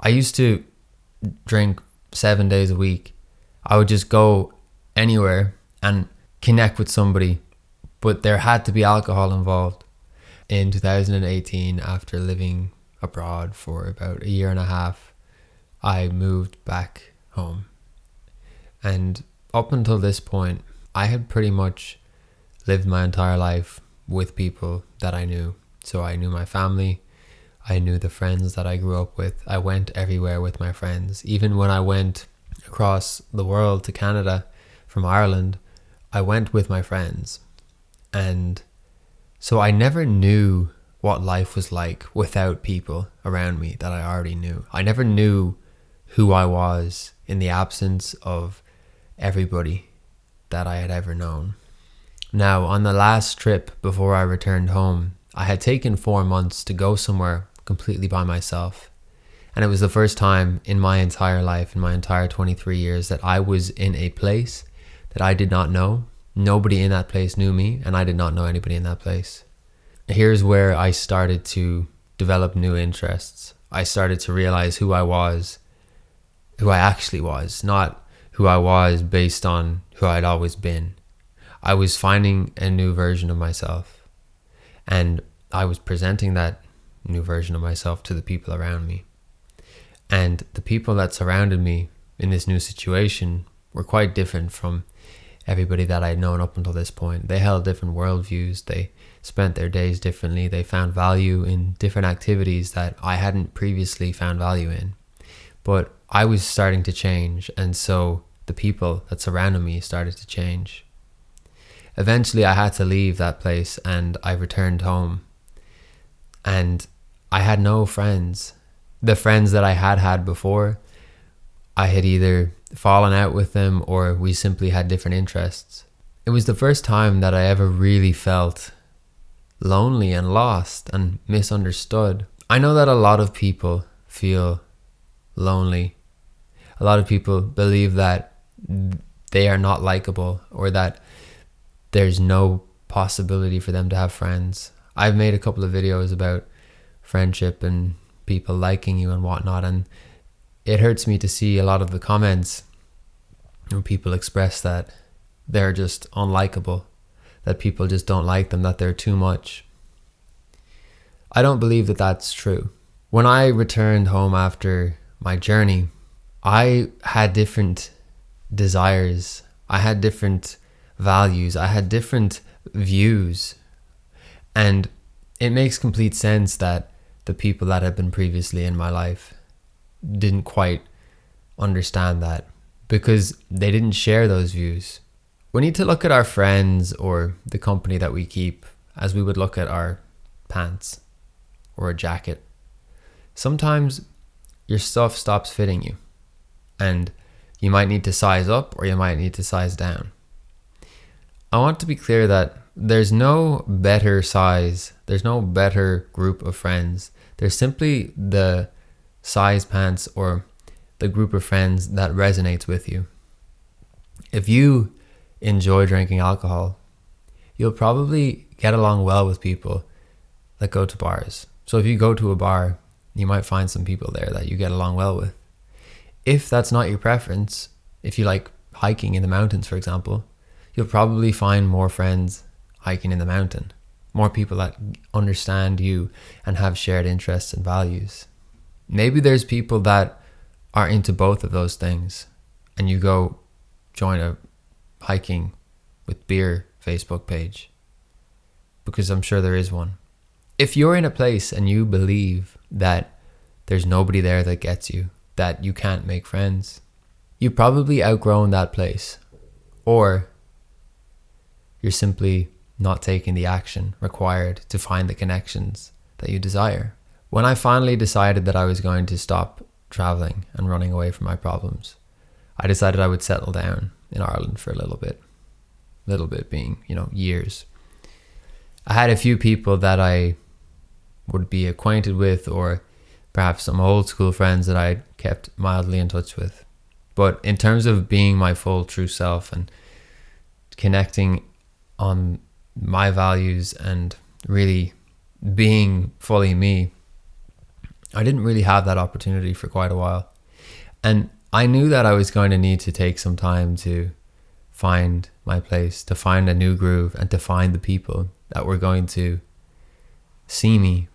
I used to drink 7 days a week. I would just go anywhere and connect with somebody, but there had to be alcohol involved. In 2018, after living abroad for about a year and a half, I moved back home. And up until this point, I had pretty much lived my entire life with people that I knew. So I knew my family, I knew the friends that I grew up with. I went everywhere with my friends. Even when I went across the world to Canada from Ireland, I went with my friends. And so I never knew what life was like without people around me that I already knew. I never knew who I was in the absence of everybody that I had ever known. Now, on the last trip before I returned home, I had taken 4 months to go somewhere completely by myself. And it was the first time in my entire life, in my entire 23 years, that I was in a place that I did not know. Nobody in that place knew me, and I did not know anybody in that place. Here's where I started to develop new interests. I started to realize who I was, who I actually was, not who I was based on who I'd always been. I was finding a new version of myself, and I was presenting that new version of myself to the people around me. And the people that surrounded me in this new situation were quite different from everybody that I'd known up until this point. They held different worldviews. They spent their days differently. They found value in different activities that I hadn't previously found value in. But I was starting to change, and so the people that surrounded me started to change. Eventually, I had to leave that place, and I returned home. And I had no friends. The friends that I had before, I had either fallen out with them or we simply had different interests. It was the first time that I ever really felt lonely and lost and misunderstood. I know that a lot of people feel lonely. A lot of people believe that they are not likable or that there's no possibility for them to have friends. I've made a couple of videos about friendship and people liking you and whatnot, and it hurts me to see a lot of the comments where people express that they're just unlikable, that people just don't like them, that they're too much. I don't believe that that's true. When I returned home after my journey, I had different desires. I had different values. I had different views. And it makes complete sense that the people that had been previously in my life didn't quite understand that because they didn't share those views. We need to look at our friends or the company that we keep as we would look at our pants or a jacket. Sometimes your stuff stops fitting you and you might need to size up or you might need to size down. I want to be clear that there's no better size, there's no better group of friends. There's simply the size pants or the group of friends that resonates with you. If you enjoy drinking alcohol, you'll probably get along well with people that go to bars. So if you go to a bar, you might find some people there that you get along well with. If that's not your preference, if you like hiking in the mountains, for example, you'll probably find more friends hiking in the mountain, more people that understand you and have shared interests and values. Maybe there's people that are into both of those things and you go join a hiking with beer Facebook page, because I'm sure there is one. If you're in a place and you believe that there's nobody there that gets you, that you can't make friends, you've probably outgrown that place, or you're simply not taking the action required to find the connections that you desire. When I finally decided that I was going to stop traveling and running away from my problems, I decided I would settle down in Ireland for a little bit being, years. I had a few people that I would be acquainted with, or perhaps some old school friends that I kept mildly in touch with. But in terms of being my full true self and connecting on my values and really being fully me, I didn't really have that opportunity for quite a while. And I knew that I was going to need to take some time to find my place, to find a new groove, and to find the people that were going to see me.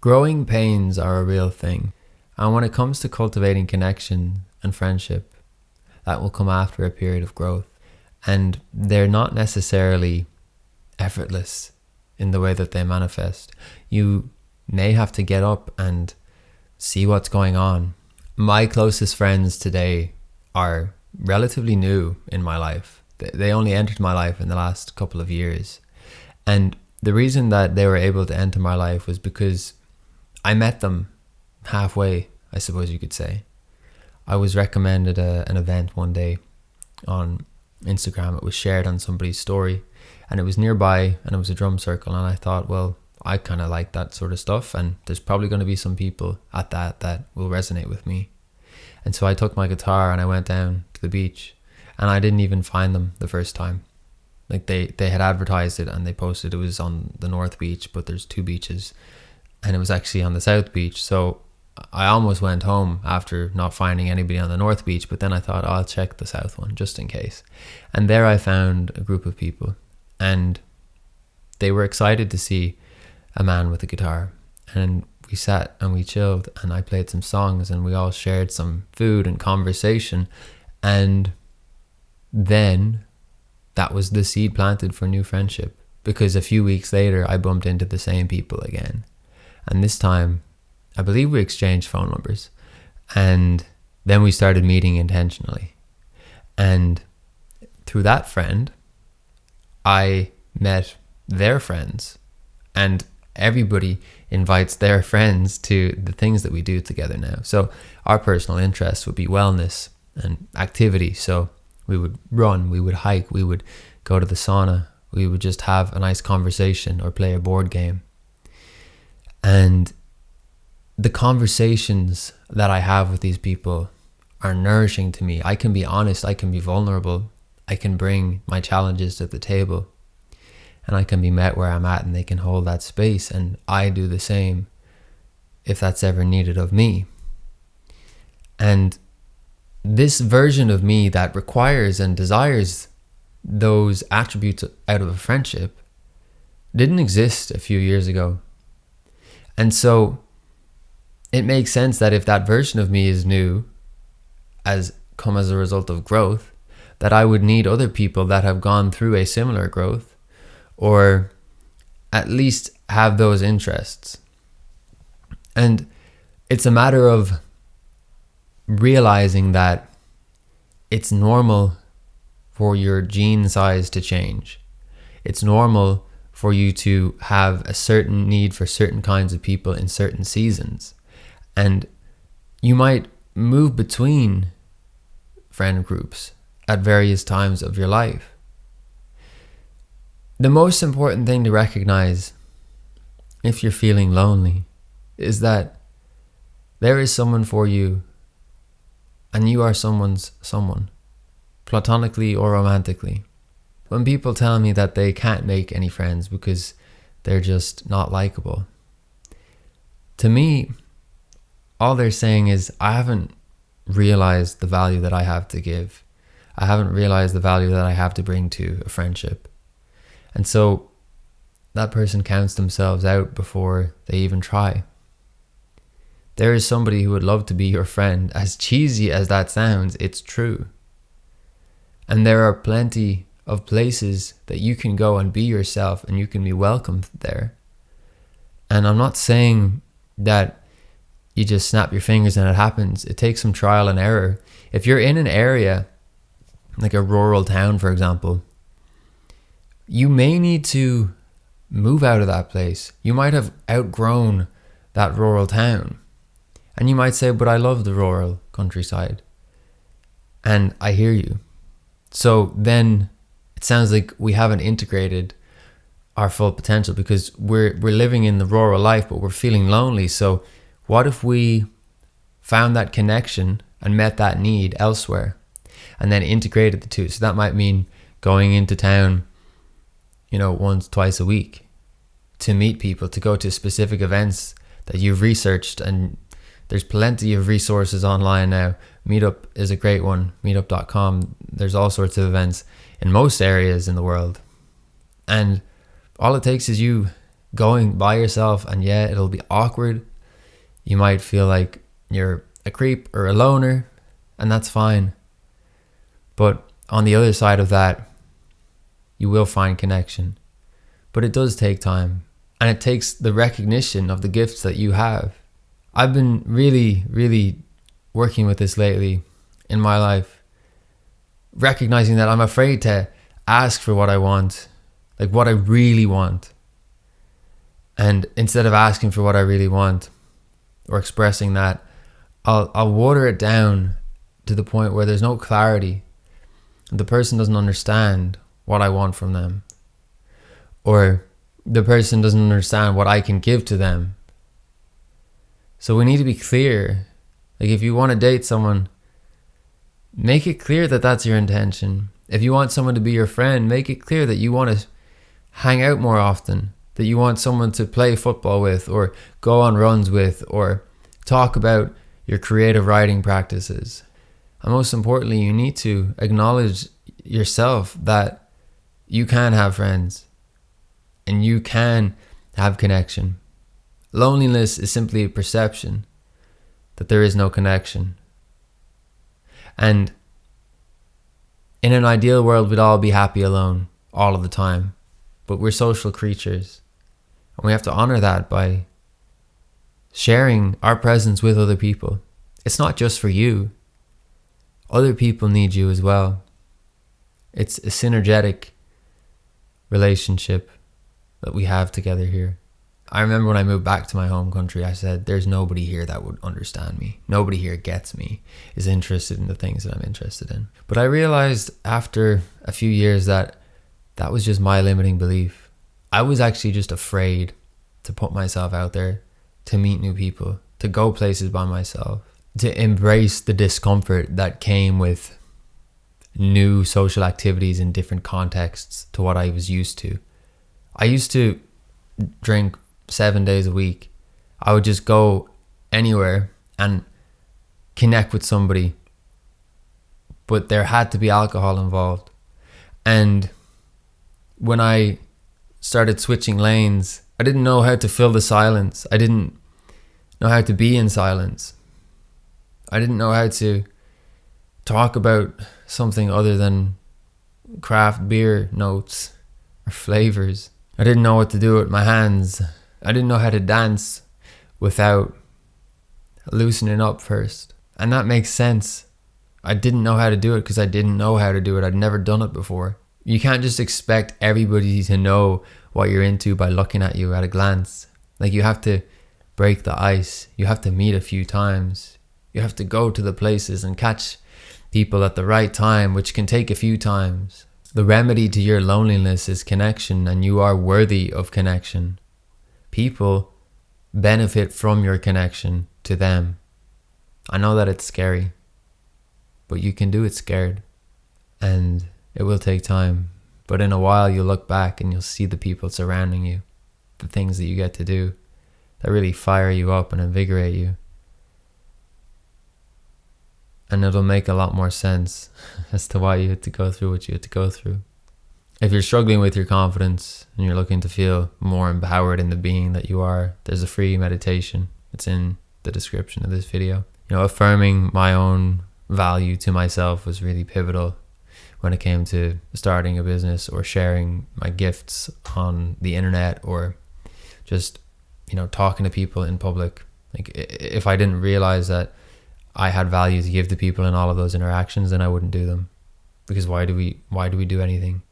Growing pains are a real thing. And when it comes to cultivating connection and friendship, that will come after a period of growth. And they're not necessarily effortless in the way that they manifest. You may have to get up and see what's going on. My closest friends today are relatively new in my life. They only entered my life in the last couple of years. And the reason that they were able to enter my life was because I met them halfway, I suppose you could say. I was recommended an event one day on Instagram. It was shared on somebody's story, and it was nearby, and it was a drum circle, and I thought, well, I kind of like that sort of stuff, and there's probably going to be some people at that will resonate with me. And so I took my guitar and I went down to the beach, and I didn't even find them the first time. Like they had advertised it and they posted it was on the North Beach, but there's 2 beaches, and it was actually on the South Beach. So I almost went home after not finding anybody on the North Beach, but then I thought, I'll check the South one just in case. And there I found a group of people, and they were excited to see a man with a guitar. And we sat and we chilled, and I played some songs, and we all shared some food and conversation. And then that was the seed planted for new friendship, because a few weeks later I bumped into the same people again. And this time I believe we exchanged phone numbers, and then we started meeting intentionally. And through that friend, I met their friends, and everybody invites their friends to the things that we do together now. So our personal interests would be wellness and activity. So we would run, we would hike, we would go to the sauna, we would just have a nice conversation or play a board game. And the conversations that I have with these people are nourishing to me. I can be honest, I can be vulnerable, I can bring my challenges to the table, and I can be met where I'm at, and they can hold that space, and I do the same if that's ever needed of me. And this version of me that requires and desires those attributes out of a friendship didn't exist a few years ago. And so it makes sense that if that version of me is new, as a result of growth, that I would need other people that have gone through a similar growth, or at least have those interests. And it's a matter of realizing that it's normal for your gene size to change. It's normal for you to have a certain need for certain kinds of people in certain seasons. And you might move between friend groups at various times of your life. The most important thing to recognize if you're feeling lonely is that there is someone for you, and you are someone's someone, platonically or romantically. When people tell me that they can't make any friends because they're just not likable, to me, all they're saying is, I haven't realized the value that I have to give. I haven't realized the value that I have to bring to a friendship. And so that person counts themselves out before they even try. There is somebody who would love to be your friend. As cheesy as that sounds, it's true. And there are plenty of places that you can go and be yourself, and you can be welcomed there. And I'm not saying that you just snap your fingers and it happens. It takes some trial and error. If you're in an area, like a rural town, for example, you may need to move out of that place. You might have outgrown that rural town. And you might say, but I love the rural countryside. And I hear you. So then it sounds like we haven't integrated our full potential, because we're living in the rural life, but we're feeling lonely. So what if we found that connection and met that need elsewhere, and then integrated the two? So that might mean going into town, once, twice a week to meet people, to go to specific events that you've researched, and there's plenty of resources online now. Meetup is a great one, meetup.com. There's all sorts of events in most areas in the world. And all it takes is you going by yourself, and yeah, it'll be awkward. You might feel like you're a creep or a loner, and that's fine. But on the other side of that, you will find connection. But it does take time, and it takes the recognition of the gifts that you have. I've been really working with this lately in my life, recognizing that I'm afraid to ask for what I want, like what I really want. And instead of asking for what I really want or expressing that, I'll water it down to the point where there's no clarity. The person doesn't understand what I want from them, or the person doesn't understand what I can give to them. So we need to be clear. Like, if you want to date someone, make it clear that that's your intention. If you want someone to be your friend, make it clear that you want to hang out more often, that you want someone to play football with, or go on runs with, or talk about your creative writing practices. And most importantly, you need to acknowledge yourself that you can have friends and you can have connection. Loneliness is simply a perception that there is no connection. And in an ideal world, we'd all be happy alone all of the time. But we're social creatures, and we have to honor that by sharing our presence with other people. It's not just for you. Other people need you as well. It's a synergetic relationship that we have together here. I remember when I moved back to my home country, I said, there's nobody here that would understand me. Nobody here gets me, is interested in the things that I'm interested in. But I realized after a few years that that was just my limiting belief. I was actually just afraid to put myself out there, to meet new people, to go places by myself, to embrace the discomfort that came with new social activities in different contexts to what I was used to. I used to drink 7 days a week. I would just go anywhere and connect with somebody, but there had to be alcohol involved. And when I started switching lanes, I didn't know how to fill the silence. I didn't know how to be in silence. I didn't know how to talk about something other than craft beer notes or flavors. I didn't know what to do with my hands. I didn't know how to dance without loosening up first. And that makes sense. I didn't know how to do it because I didn't know how to do it. I'd never done it before. You can't just expect everybody to know what you're into by looking at you at a glance. Like, you have to break the ice. You have to meet a few times. You have to go to the places and catch people at the right time, which can take a few times. The remedy to your loneliness is connection, and you are worthy of connection. People benefit from your connection to them. I know that it's scary, but you can do it scared, and it will take time. But in a while, you'll look back and you'll see the people surrounding you, the things that you get to do that really fire you up and invigorate you. And it'll make a lot more sense as to why you had to go through what you had to go through. If you're struggling with your confidence and you're looking to feel more empowered in the being that you are, there's a free meditation. It's in the description of this video. You know, affirming my own value to myself was really pivotal when it came to starting a business or sharing my gifts on the internet, or just, you know, talking to people in public. Like, if I didn't realize that I had value to give to people in all of those interactions, then I wouldn't do them. Because why do we do anything?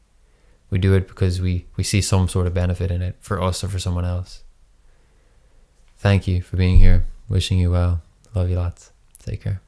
We do it because we see some sort of benefit in it, for us or for someone else. Thank you for being here. Wishing you well. Love you lots. Take care.